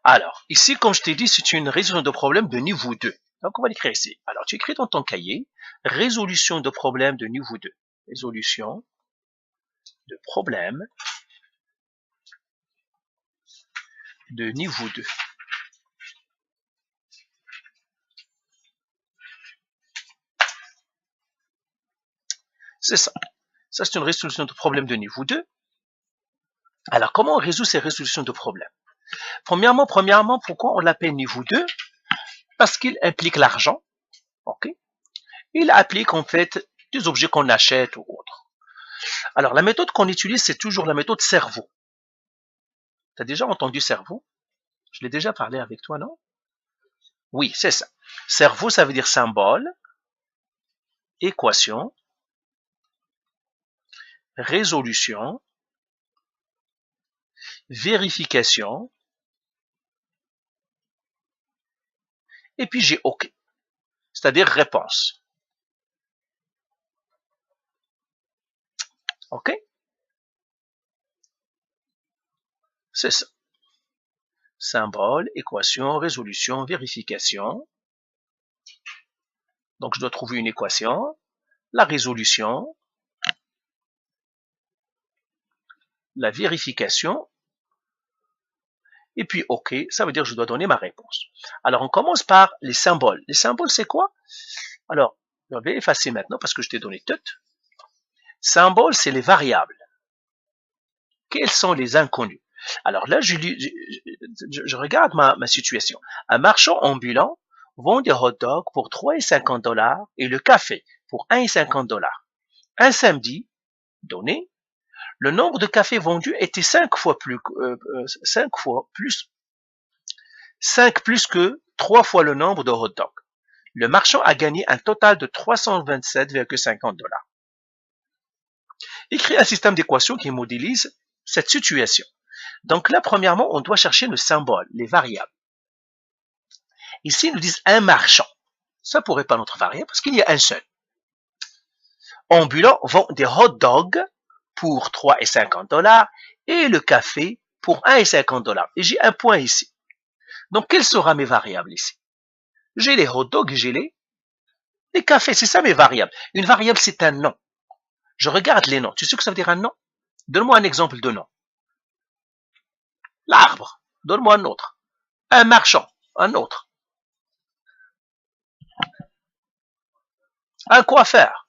Alors, ici, comme je t'ai dit, c'est une résolution de problème de niveau 2. Donc, on va l'écrire ici. Alors, tu écris dans ton cahier, résolution de problème de niveau 2. Résolution de problème de niveau 2. C'est ça. Ça, c'est une résolution de problème de niveau 2. Alors, comment on résout ces résolutions de problèmes? Premièrement, pourquoi on l'appelle niveau 2? Parce qu'il implique l'argent. Ok. Il applique en fait des objets qu'on achète ou autres. Alors, la méthode qu'on utilise, c'est toujours la méthode cerveau. Tu as déjà entendu cerveau? Je l'ai déjà parlé avec toi, non? Oui, c'est ça. Cerveau, ça veut dire symbole, équation, résolution, vérification, et puis j'ai OK, c'est-à-dire réponse. OK? C'est ça. Symbole, équation, résolution, vérification. Donc, je dois trouver une équation, la résolution, la vérification, et puis OK, ça veut dire que je dois donner ma réponse. Alors, on commence par les symboles. Les symboles, c'est quoi? Alors, je vais effacer maintenant parce que je t'ai donné tout. Symbole, c'est les variables. Quels sont les inconnus? Alors là, je regarde ma situation. Un marchand ambulant vend des hot dogs pour 3,50 $ et le café pour 1,50 $. Un samedi donné, le nombre de cafés vendus était 5 plus que 3 fois le nombre de hot dogs. Le marchand a gagné un total de 327,50 $. Écris un système d'équations qui modélise cette situation. Donc là, premièrement, on doit chercher le symbole, les variables. Ici, ils nous disent un marchand. Ça pourrait pas notre variable parce qu'il y a un seul. Ambulant vend des hot dogs pour 3,50 $ et le café pour 1,50 $. Et j'ai un point ici. Donc, quelles seront mes variables ici? J'ai les hot dogs et j'ai les cafés. C'est ça mes variables. Une variable, c'est un nom. Je regarde les noms. Tu sais ce que ça veut dire un nom? Donne-moi un exemple de nom. L'arbre. Donne-moi un autre. Un marchand. Un autre. Un coiffeur.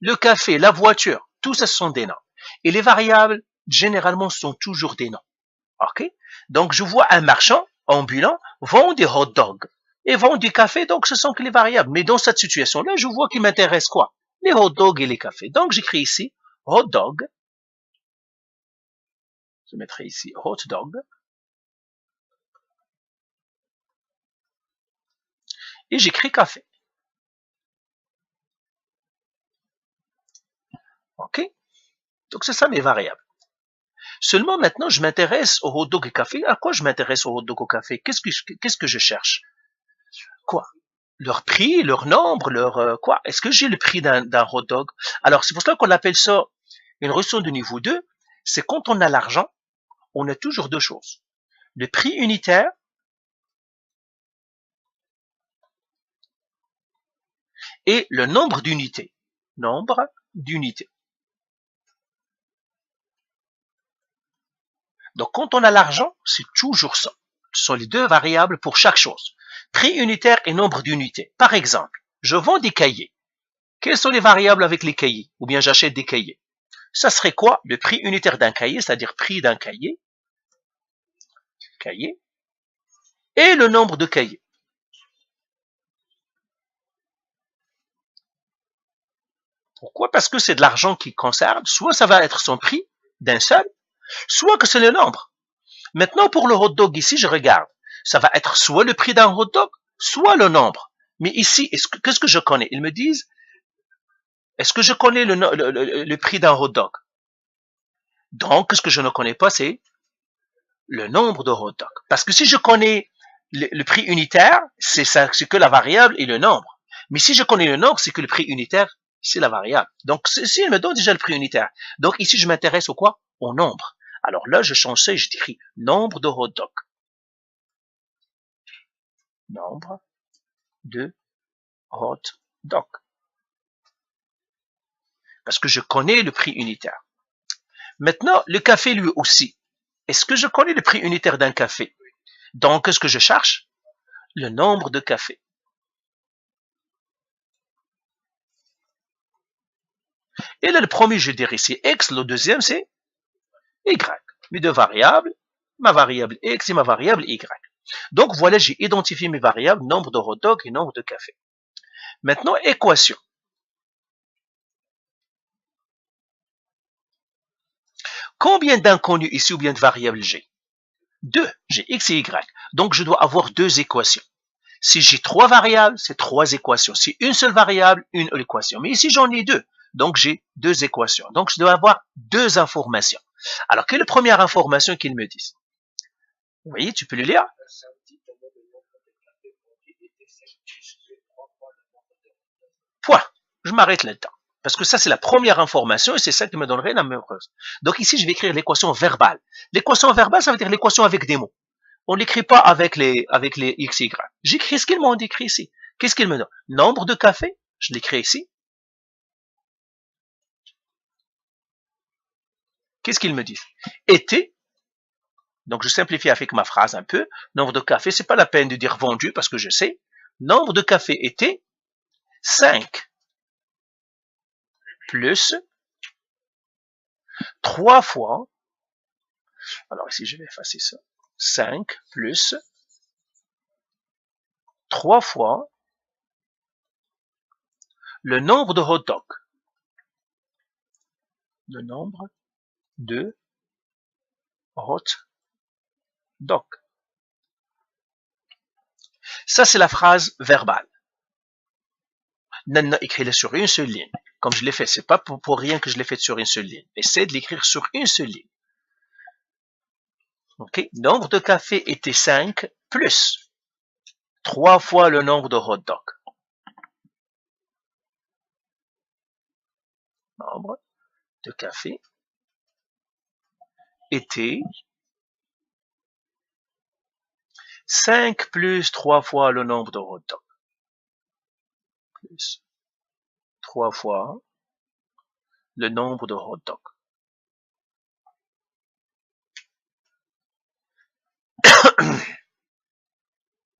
Le café, la voiture. Tout ça, ce sont des noms. Et les variables, généralement, sont toujours des noms. OK? Donc, je vois un marchand ambulant vend des hot dogs et vend du café, donc ce sont que les variables. Mais dans cette situation-là, je vois qu'il m'intéresse quoi? Les hot dogs et les cafés. Donc, j'écris ici hot dog. Je mettrai ici hot dog. Et j'écris café. OK? Donc, c'est ça mes variables. Seulement maintenant, je m'intéresse au hot dog et café. À quoi je m'intéresse au hot dog et au café? Qu'est-ce que je cherche? Quoi? Leur prix, leur nombre, leur quoi? Est-ce que j'ai le prix d'un hot dog? Alors, c'est pour cela qu'on appelle ça une résolution de niveau 2. C'est quand on a l'argent, on a toujours deux choses. Le prix unitaire et le nombre d'unités. Nombre d'unités. Donc, quand on a l'argent, c'est toujours ça. Ce sont les deux variables pour chaque chose. Prix unitaire et nombre d'unités. Par exemple, je vends des cahiers. Quelles sont les variables avec les cahiers? Ou bien j'achète des cahiers. Ça serait quoi? Le prix unitaire d'un cahier, c'est-à-dire prix d'un cahier, et le nombre de cahiers. Pourquoi? Parce que c'est de l'argent qui concerne, soit ça va être son prix d'un seul, soit que c'est le nombre. Maintenant, pour le hot dog ici, je regarde. Ça va être soit le prix d'un hot dog, soit le nombre. Mais ici, qu'est-ce que je connais? Ils me disent, est-ce que je connais le prix d'un hot dog? Donc, ce que je ne connais pas, c'est le nombre de hot dogs. Parce que si je connais le prix unitaire, c'est que la variable et le nombre. Mais si je connais le nombre, c'est que le prix unitaire, c'est la variable. Donc, si il me donne déjà le prix unitaire. Donc, ici, je m'intéresse au quoi? Au nombre. Alors là, je change ça et je décris nombre de hot dogs. nombre de hot dog. Parce que je connais le prix unitaire. Maintenant, le café lui aussi. Est-ce que je connais le prix unitaire d'un café? Donc, qu'est-ce que je cherche? Le nombre de cafés. Et là, le premier, je dirais c'est X, le deuxième, c'est Y. Mes deux variables, ma variable X et ma variable Y. Donc, voilà, j'ai identifié mes variables, nombre de hot dogs et nombre de cafés. Maintenant, équation. Combien d'inconnus ici ou bien de variables j'ai? 2. J'ai X et Y. Donc, je dois avoir deux équations. Si j'ai trois variables, c'est trois équations. Si une seule variable, une équation. Mais ici, j'en ai deux. Donc, j'ai deux équations. Donc, je dois avoir deux informations. Alors, quelle est la première information qu'ils me disent? Vous voyez, tu peux le lire. Point. Je m'arrête là-dedans. Parce que ça, c'est la première information et c'est ça qui me donnerait la même chose. Donc, ici, je vais écrire l'équation verbale. L'équation verbale, ça veut dire l'équation avec des mots. On l'écrit pas avec les x, y. J'écris ce qu'ils m'ont écrit ici. Qu'est-ce qu'ils me donnent? Nombre de cafés, je l'écris ici. Qu'est-ce qu'ils me disent? Été. Donc, je simplifie avec ma phrase un peu. Nombre de cafés, c'est pas la peine de dire vendu parce que je sais. Nombre de cafés été, 5. Plus 3 fois. Alors ici, je vais effacer ça. 5 plus 3 fois le nombre de hot dogs. Le nombre de hot dogs. Ça, c'est la phrase verbale. Maintenant, écris-le sur une seule ligne. Comme je l'ai fait, c'est pas pour rien que je l'ai fait sur une seule ligne. Essaie de l'écrire sur une seule ligne. Ok? Nombre de cafés était 5 plus 3 fois le nombre de hot dogs. Nombre de cafés était 5 plus 3 fois le nombre de hot dogs. Plus 3 fois le nombre de hot dogs.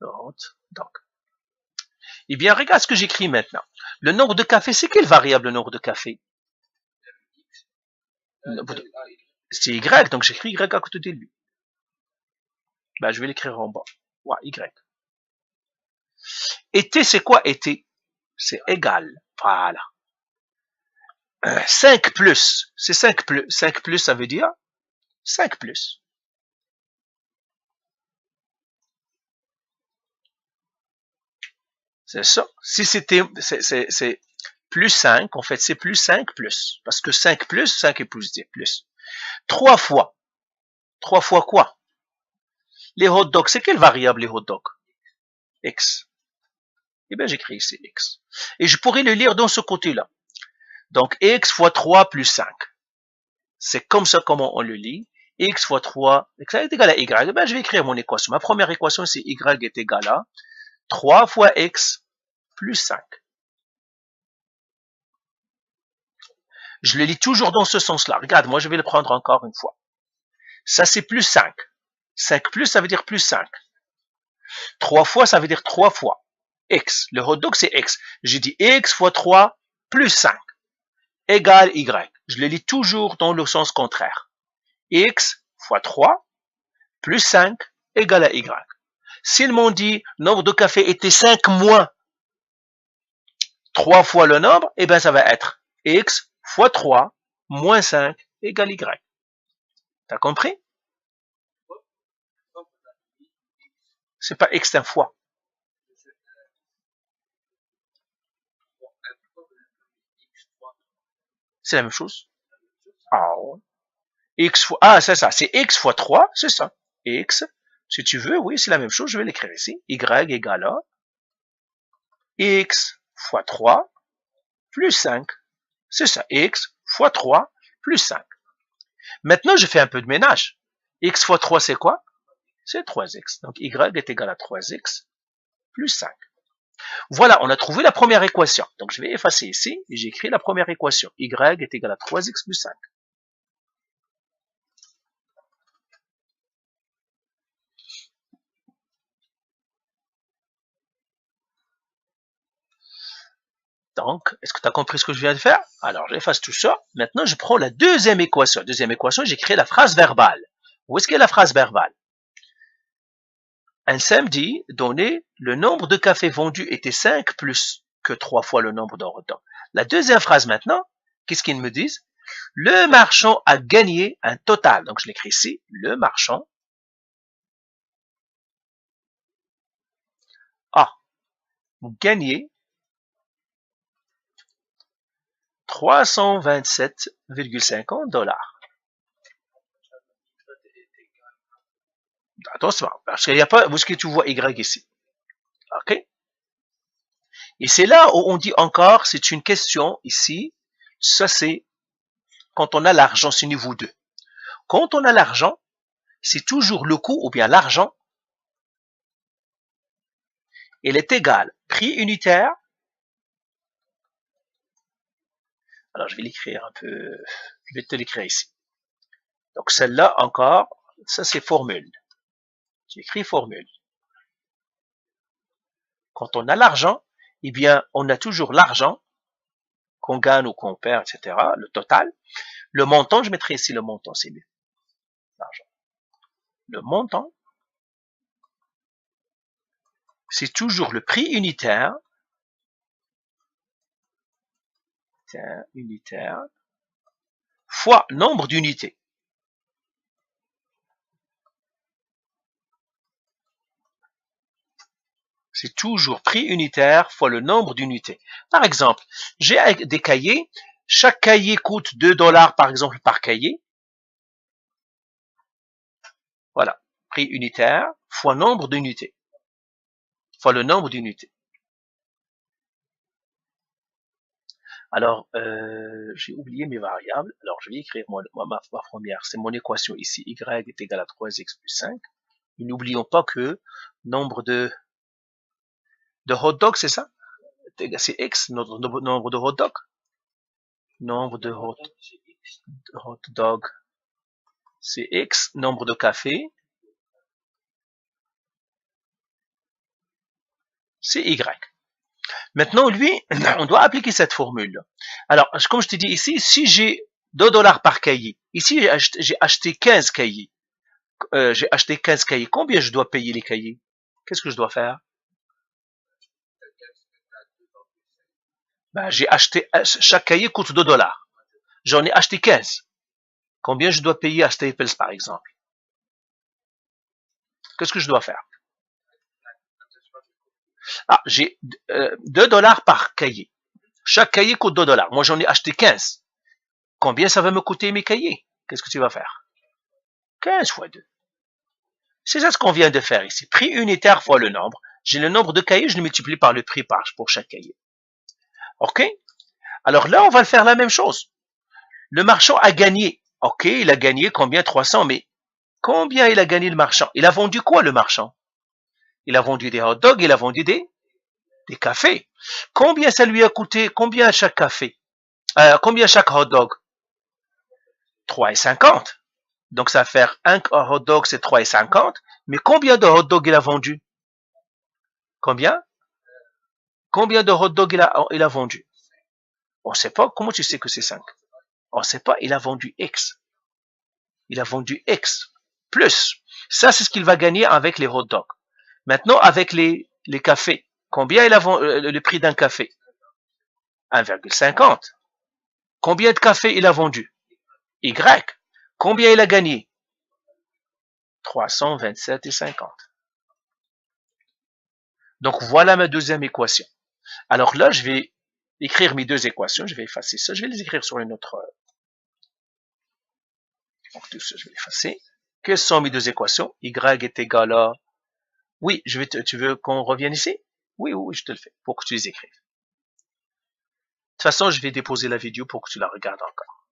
Hot dog. Eh bien, regarde ce que j'écris maintenant. Le nombre de cafés, c'est quelle variable le nombre de cafés? C'est Y, donc j'écris Y à côté de lui. Ben, je vais l'écrire en bas. Ouais, Y. Été, c'est quoi été? C'est égal. Voilà. 5 plus. C'est 5 plus. 5 plus, ça veut dire 5 plus. C'est ça. Si c'était, c'est plus 5, en fait, c'est plus 5 plus. Parce que 5 plus, 5 est positif, plus. 3 fois. 3 fois quoi? Les hot dogs, c'est quelle variable les hot dogs? X. Eh bien, j'écris ici X. Et je pourrais le lire dans ce côté-là. Donc, X fois 3 plus 5. C'est comme ça comment on le lit. X fois 3, X est égal à Y. Eh bien, je vais écrire mon équation. Ma première équation, c'est Y est égal à 3 fois X plus 5. Je le lis toujours dans ce sens-là. Regarde, moi, je vais le prendre encore une fois. Ça, c'est plus 5. 5 plus, ça veut dire plus 5. 3 fois, ça veut dire 3 fois. X. Le hot dog, c'est X. J'ai dit X fois 3 plus 5 égale Y. Je le lis toujours dans le sens contraire. X fois 3 plus 5 égale à Y. S'ils m'ont dit nombre de cafés était 5 moins 3 fois le nombre, eh bien ça va être X fois 3 moins 5 égale Y. T'as compris? C'est pas X un fois. C'est la même chose. Ah, X fois, ah, c'est ça, c'est X fois 3, c'est ça. X, si tu veux, oui, c'est la même chose, je vais l'écrire ici. Y égale à X fois 3 plus 5. C'est ça, X fois 3 plus 5. Maintenant, je fais un peu de ménage. X fois 3, c'est quoi? C'est 3X. Donc, Y est égal à 3X plus 5. Voilà, on a trouvé la première équation. Donc, je vais effacer ici et j'écris la première équation. Y est égal à 3x plus 5. Donc, est-ce que tu as compris ce que je viens de faire? Alors, j'efface tout ça. Maintenant, je prends la deuxième équation. Deuxième équation, j'écris la phrase verbale. Où est-ce qu'est la phrase verbale? Un samedi donné, le nombre de cafés vendus était 5 plus que 3 fois le nombre de hot dogs. La deuxième phrase maintenant, qu'est-ce qu'ils me disent? Le marchand a gagné un total. Donc, je l'écris ici. Le marchand a gagné 327,50 $. Attention, parce qu'il n'y a pas, où est-ce que tu vois Y ici? OK? Et c'est là où on dit encore, c'est une question ici. Ça, c'est quand on a l'argent, c'est niveau 2. Quand on a l'argent, c'est toujours le coût ou bien l'argent. Il est égal prix unitaire. Alors, je vais l'écrire un peu. Je vais te l'écrire ici. Donc, celle-là encore, ça c'est formule. J'écris formule. Quand on a l'argent, eh bien, on a toujours l'argent qu'on gagne ou qu'on perd, etc. Le total. Le montant, je mettrai ici le montant, c'est mieux. L'argent. Le montant, c'est toujours le prix unitaire fois nombre d'unités. C'est toujours prix unitaire fois le nombre d'unités. Par exemple, j'ai des cahiers. Chaque cahier coûte 2 $ par exemple par cahier. Voilà. Prix unitaire fois nombre d'unités. Fois le nombre d'unités. Alors, j'ai oublié mes variables. Alors, je vais écrire ma première. C'est mon équation ici. Y est égal à 3x plus 5. Et n'oublions pas que nombre de hot dogs, c'est ça? C'est x, notre nombre de hot dogs. Nombre de hot dogs, c'est x. Nombre de cafés, c'est y. Maintenant, lui, on doit appliquer cette formule. Alors, comme je te dis ici, si j'ai 2 $ par cahier, ici j'ai acheté 15 cahiers. J'ai acheté 15 cahiers. Combien je dois payer les cahiers? Qu'est-ce que je dois faire? Ben, j'ai acheté, chaque cahier coûte 2 $. J'en ai acheté 15. Combien je dois payer à Staples, par exemple? Qu'est-ce que je dois faire? Ah, j'ai 2 $ par cahier. Chaque cahier coûte 2 $. Moi, j'en ai acheté 15. Combien ça va me coûter mes cahiers? Qu'est-ce que tu vas faire? 15 fois 2. C'est ça ce qu'on vient de faire ici. Prix unitaire fois le nombre. J'ai le nombre de cahiers, je le multiplie par le prix pour chaque cahier. OK? Alors là, on va faire la même chose. Le marchand a gagné. OK, il a gagné combien? 300. Mais combien il a gagné le marchand? Il a vendu quoi le marchand? Il a vendu des hot dogs, il a vendu des cafés. Combien ça lui a coûté? Combien chaque café? Combien chaque hot dog? 3,50. Donc ça va faire un hot dog, c'est 3,50. Mais combien de hot dogs il a vendu? Combien? Combien de hot dogs il a vendu? On ne sait pas. Comment tu sais que c'est 5? On ne sait pas. Il a vendu X. Il a vendu X. Plus. Ça, c'est ce qu'il va gagner avec les hot dogs. Maintenant, avec les cafés. Combien il a vendu le prix d'un café? 1,50. Combien de cafés il a vendu? Y. Combien il a gagné? 327,50. Donc, voilà ma deuxième équation. Alors là, je vais écrire mes deux équations. Je vais effacer ça. Je vais les écrire sur une autre. Donc, tout ça, je vais effacer. Quelles sont mes deux équations? Y est égal à... Oui, tu veux qu'on revienne ici? Oui, oui, je te le fais pour que tu les écrives. De toute façon, je vais déposer la vidéo pour que tu la regardes encore.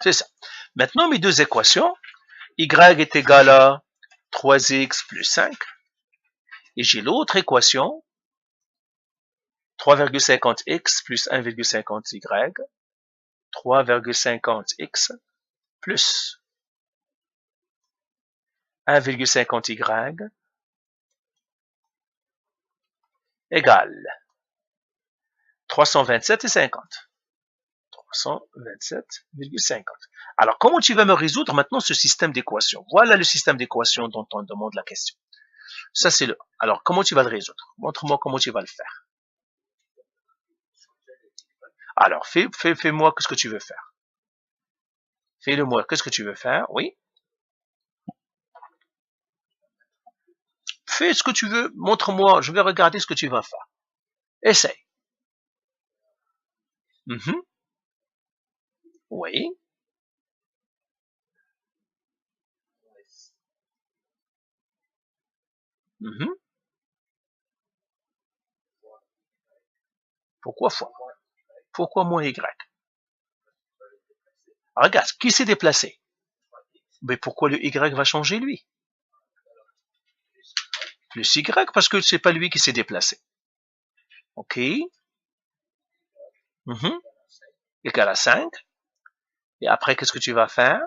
C'est ça. Maintenant, mes deux équations, y est égal à 3x plus 5. Et j'ai l'autre équation, 3,50x plus 1,50y, 3,50x plus 1,50y égale 327 et 50. 327,50. Alors, comment tu vas me résoudre maintenant ce système d'équations? Voilà le système d'équations dont on demande la question. Ça, c'est le... Alors, comment tu vas le résoudre? Montre-moi comment tu vas le faire. Alors, fais-moi ce que tu veux faire. Fais-le-moi, qu'est-ce que tu veux faire? Oui. Fais ce que tu veux, montre-moi, je vais regarder ce que tu vas faire. Essaye. Oui. Pourquoi fois? Pourquoi moins y? Regarde, qui s'est déplacé? Mais pourquoi le y va changer lui? Plus y, parce que c'est pas lui qui s'est déplacé. Ok. Égal à 5. Et après, qu'est-ce que tu vas faire?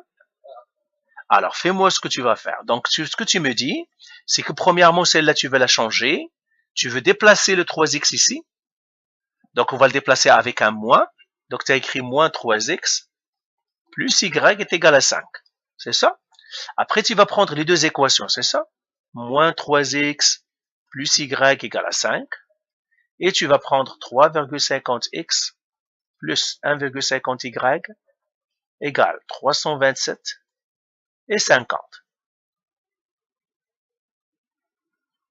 Alors, fais-moi ce que tu vas faire. Donc, ce que tu me dis, c'est que premièrement, celle-là, tu veux la changer. Tu veux déplacer le 3x ici. Donc, on va le déplacer avec un moins. Donc, tu as écrit moins 3x plus y est égal à 5. C'est ça? Après, tu vas prendre les deux équations, c'est ça? Moins 3x plus y égale à 5. Et tu vas prendre 3,50x plus 1,50y égale 327 et 50.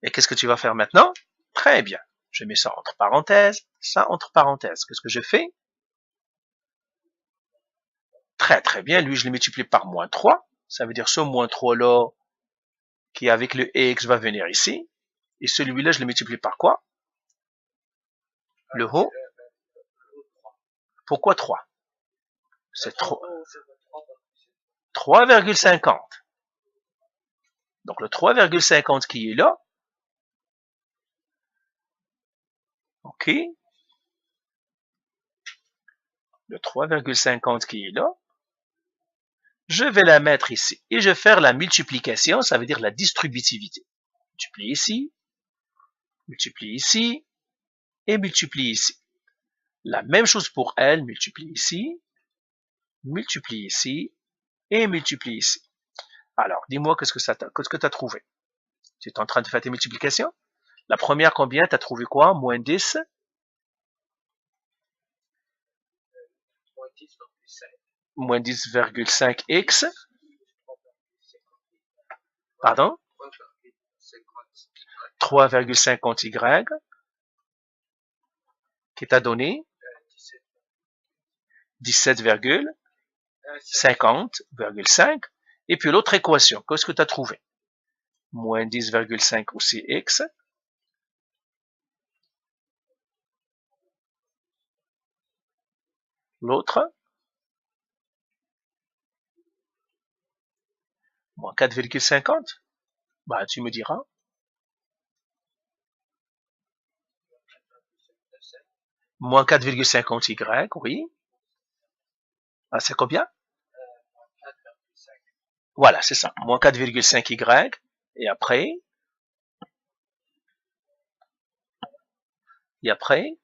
Et qu'est-ce que tu vas faire maintenant? Très bien. Je mets ça entre parenthèses, ça entre parenthèses. Qu'est-ce que je fais? Très très bien. Lui, je le multiplie par moins 3. Ça veut dire ce moins 3-là, qui avec le x va venir ici. Et celui-là, je le multiplie par quoi? Le haut. Pourquoi 3? C'est 3,50. Donc le 3,50 qui est là. OK. Le 3,50 qui est là. Je vais la mettre ici. Et je vais faire la multiplication, ça veut dire la distributivité. Multiplie ici, et multiplie ici. La même chose pour elle, multiplie ici, et multiplie ici. Alors, dis-moi qu'est-ce que tu as trouvé. Tu es en train de faire tes multiplications. La première, combien? Tu as trouvé quoi? Moins 10. Moins 10,5x. Pardon? 3,50y. Qui t'a donné 17,50,5. Et puis l'autre équation, qu'est-ce que tu as trouvé? Moins 10,5 aussi x. L'autre, moins 4,50. Bah, tu me diras. Moins 4,50y, oui. Ah, c'est combien? Voilà, c'est ça. Moins 4,5y. Et après,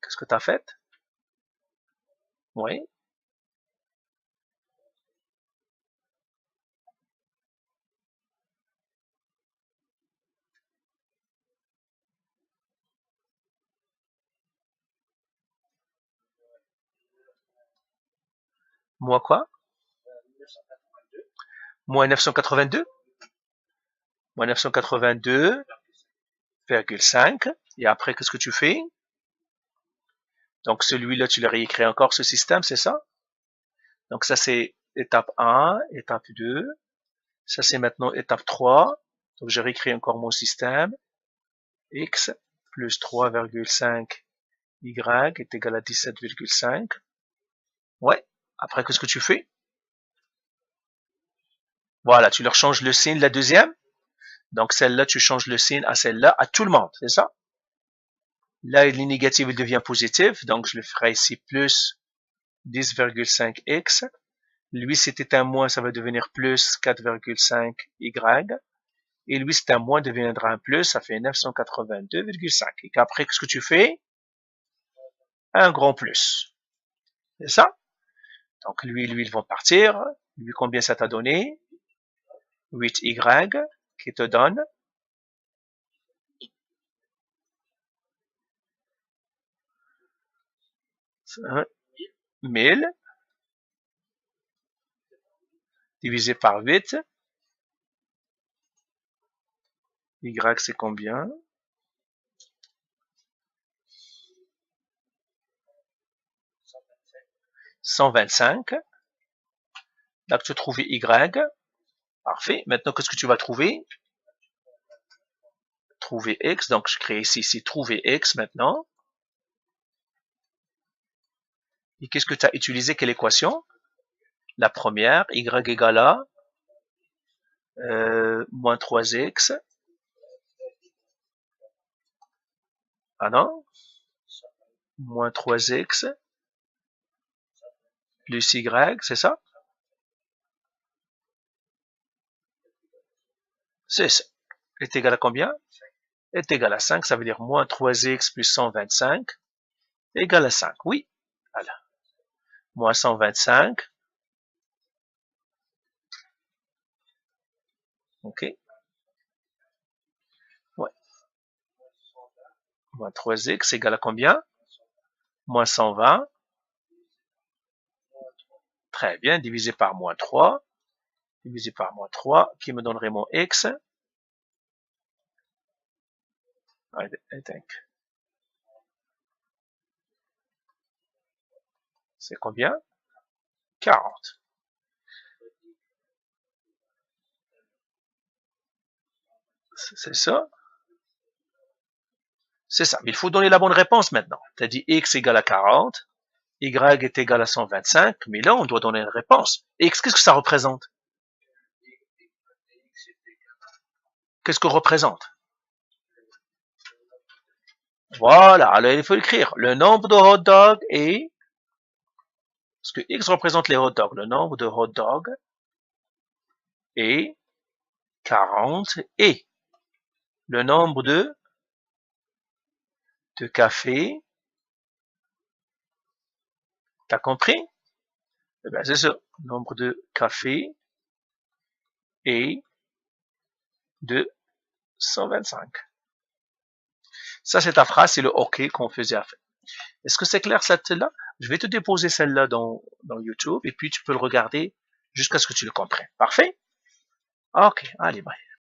qu'est-ce que tu as fait? Oui. Moins quoi? Moins 982. Moins 982,5. Et après, qu'est-ce que tu fais? Donc, celui-là, tu l'as réécrit encore, ce système, c'est ça? Donc, ça, c'est étape 1, étape 2. Ça, c'est maintenant étape 3. Donc, je réécris encore mon système. X plus 3,5 y est égal à 17,5. Ouais. Après, qu'est-ce que tu fais? Voilà, tu leur changes le signe, la deuxième. Donc celle-là, tu changes le signe à celle-là, à tout le monde, c'est ça? Là, il est négatif, il devient positif. Donc je le ferai ici plus 10,5x. Lui, c'était un moins, ça va devenir plus 4,5y. Et lui, c'est un moins, deviendra un plus, ça fait 982,5. Et qu'après, qu'est-ce que tu fais? Un grand plus. C'est ça? Donc lui, ils vont partir. Lui, combien ça t'a donné? 8y, qui te donne 1000 divisé par 8. Y, c'est combien? 125. Là, tu as trouvé Y. Parfait. Maintenant, qu'est-ce que tu vas trouver? Trouver X. Donc, je crée ici trouver X maintenant. Et qu'est-ce que tu as utilisé? Quelle équation? La première, Y égale à moins 3X. Ah non? Moins 3X plus Y, c'est ça? C'est ça. Est égal à combien? Est égal à 5, ça veut dire moins 3x plus 125 égale à 5. Oui. Voilà. Moins 125. OK. Ouais. Moins 3x égale à combien? Moins 120. Très bien. Divisé par moins 3. Divisé par moins 3, qui me donnerait mon x. C'est combien? 40. C'est ça? C'est ça. Mais il faut donner la bonne réponse maintenant. Tu as dit x égale à 40, y est égal à 125, mais là, on doit donner une réponse. X, qu'est-ce que ça représente? Qu'est-ce que représente? Voilà, alors il faut écrire le nombre de hot dogs est, parce que X représente les hot dogs, le nombre de hot dogs est 40 et le nombre de cafés, t'as compris? Eh bien, c'est ça, le nombre de cafés est de 125. Ça, c'est ta phrase, c'est le OK qu'on faisait à faire. Est-ce que c'est clair celle-là? Je vais te déposer celle-là dans YouTube et puis tu peux le regarder jusqu'à ce que tu le comprennes. Parfait? OK, allez, bye.